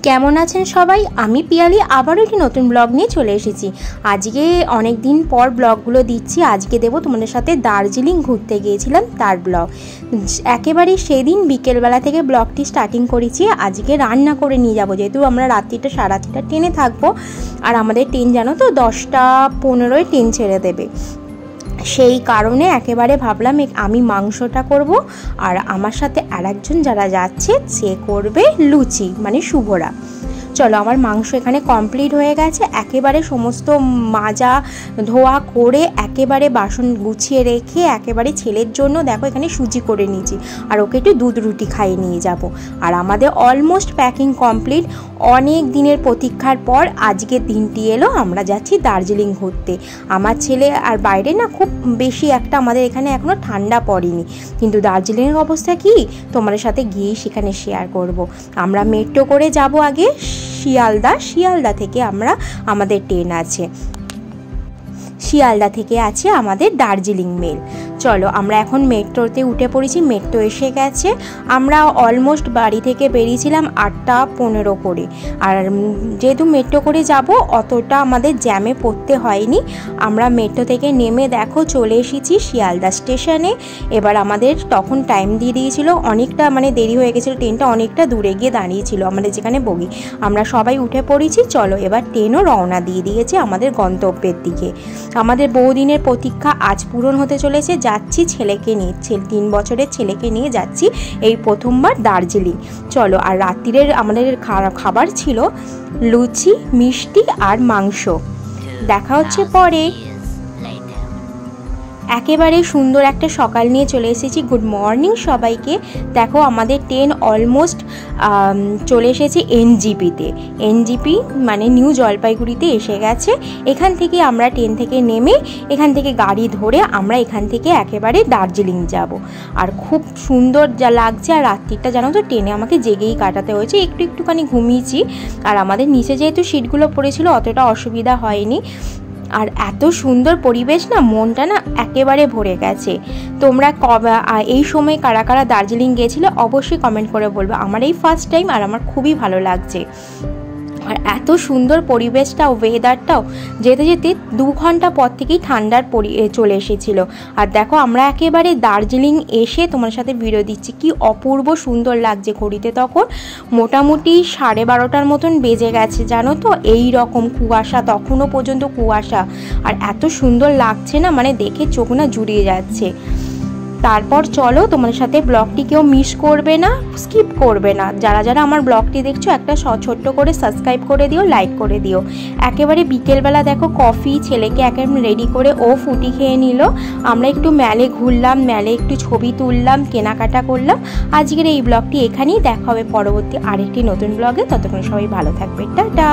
কেমন আছেন সবাই? আমি পিয়ালি আবারও একটি নতুন ব্লগ নিয়ে চলে এসেছি। আজকে অনেক দিন পর ব্লগগুলো দিচ্ছি। আজকে দেবো তোমাদের সাথে দার্জিলিং ঘুরতে গিয়েছিলাম তার ব্লগ। একেবারে সেদিন বিকেলবেলা থেকে ব্লগটি স্টার্টিং করেছি। আজকে রান্না করে নিয়ে যাবো, যেহেতু আমরা রাত্রিটা সারা রাত্রিটা ট্রেনে থাকবো। আর আমাদের ট্রেন জানো তো 10টা 15-য় ট্রেন ছেড়ে দেবে। সেই কারণে একেবারে ভাবলাম আমি মাংসটা করব, আর আমার সাথে আরেকজন যারা যাচ্ছে সে করবে লুচি, মানে শুভরা। চলো, আমার মাংস এখানে কমপ্লিট হয়ে গেছে। একেবারে সমস্ত মাজা ধোয়া করে একেবারে বাসন গুছিয়ে রেখে একেবারে ছেলের জন্য দেখো এখানে সুজি করে নিয়েছি, আর ওকে একটু দুধ রুটি খাইয়ে নিয়ে যাব। আর আমাদের অলমোস্ট প্যাকিং কমপ্লিট। অনেক দিনের প্রতীক্ষার পর আজকের দিনটি এলো। আমরা যাচ্ছি দার্জিলিং ঘুরতে। আমার ছেলে আর বাইরে না খুব বেশি একটা আমাদের এখানে এখনও ঠান্ডা পড়েনি, কিন্তু দার্জিলিংয়ের অবস্থা কি তোমাদের সাথে গিয়েই সেখানে শেয়ার করব। আমরা মেট্রো করে যাব আগে শিয়ালদা থেকে আমাদের ট্রেন আছে, শিয়ালদা থেকে আছে আমাদের দার্জিলিং মেল। চলো, আমরা এখন মেট্রোতে উঠে পড়েছি। মেট্রো এসে গেছে। আমরা অলমোস্ট বাড়ি থেকে বেরিয়েছিলাম 8টা 15 করে। আর যেহেতু মেট্রো করে যাব অতটা আমাদের জ্যামে পড়তে হয়নি। আমরা মেট্রো থেকে নেমে দেখো চলে এসেছি শিয়ালদা স্টেশনে। এবার আমাদের তখন টাইম দিয়ে দিয়েছিল অনেকটা, মানে দেরি হয়ে গেছিলো। ট্রেনটা অনেকটা দূরে গিয়ে দাঁড়িয়েছিল আমাদের যেখানে বগি। আমরা সবাই উঠে পড়েছি। চলো, এবার ট্রেনও রওনা দিয়ে দিয়েছে আমাদের গন্তব্যের দিকে। আমাদের বহুদিনের প্রতীক্ষা আজ পূরণ হতে চলেছে। যাচ্ছি ছেলেকে নিয়ে, 3 বছরের ছেলেকে নিয়ে যাচ্ছি এই প্রথমবার দার্জিলিং। চলো, আর রাত্রিরের আমাদের খাবার ছিল লুচি, মিষ্টি আর মাংস। দেখা হচ্ছে পরে। একেবারে সুন্দর একটা সকাল নিয়ে চলে এসেছি। গুড মর্নিং সবাইকে। দেখো আমাদের ট্রেন অলমোস্ট চলে এসেছে এনজিপিতে। এনজিপি মানে নিউ জলপাইগুড়িতে এসে গেছে। এখান থেকে আমরা ট্রেন থেকে নেমে এখান থেকে গাড়ি ধরে আমরা এখান থেকে একেবারে দার্জিলিং যাব। আর খুব সুন্দর যা লাগছে। আর রাত্রিটা জানো তো ট্রেনে আমাকে জেগেই কাটাতে হয়েছে, একটুখানি ঘুমিয়েছি। আর আমাদের নিচে যেহেতু সিটগুলো পড়েছিল অতটা অসুবিধা হয়নি। আর এত সুন্দর পরিবেশ না, মনটা না একেবারে ভরে গেছে। তোমরা এই সময় কারা কারা দার্জিলিং গিয়েছিলে অবশ্যই কমেন্ট করে বলবে। আমার এই ফার্স্ট টাইম, আর আমার খুবই ভালো লাগছে। আর এত সুন্দর পরিবেশটাও, ওয়েদারটাও। যেতে যেতে 2 ঘন্টা পর থেকেই ঠান্ডার চলে এসেছিলো। আর দেখো আমরা একেবারে দার্জিলিং এসে তোমার সাথে ভিডিও দিচ্ছি। কি অপূর্ব সুন্দর লাগছে। ঘড়িতে তখন মোটামুটি 12:30টার মতন বেজে গেছে জানো তো। এই রকম কুয়াশা, তখনও পর্যন্ত কুয়াশা। আর এত সুন্দর লাগছে না, মানে দেখে চোখ না জুড়িয়ে যাচ্ছে। তারপর চলো, তোমার সাথে ব্লগটি কেউ মিস করবে না, স্কিপ করবে না। যারা যারা আমার ব্লগটি দেখছো একটা ছোট্ট করে সাবস্ক্রাইব করে দিও, লাইক করে দিও। একেবারে বিকেলবেলা দেখো কফি ছেলেকে একেবারে রেডি করে ও ফুটি খেয়ে নিল। আমরা একটু মেলে ঘুরলাম, মেলে একটু ছবি তুললাম, কেনাকাটা করলাম। আজকের এই ব্লগটি এখানেই। দেখা হবে পরবর্তী আরেকটি নতুন ব্লগে। ততক্ষণ সবাই ভালো থাকবে। টাটা।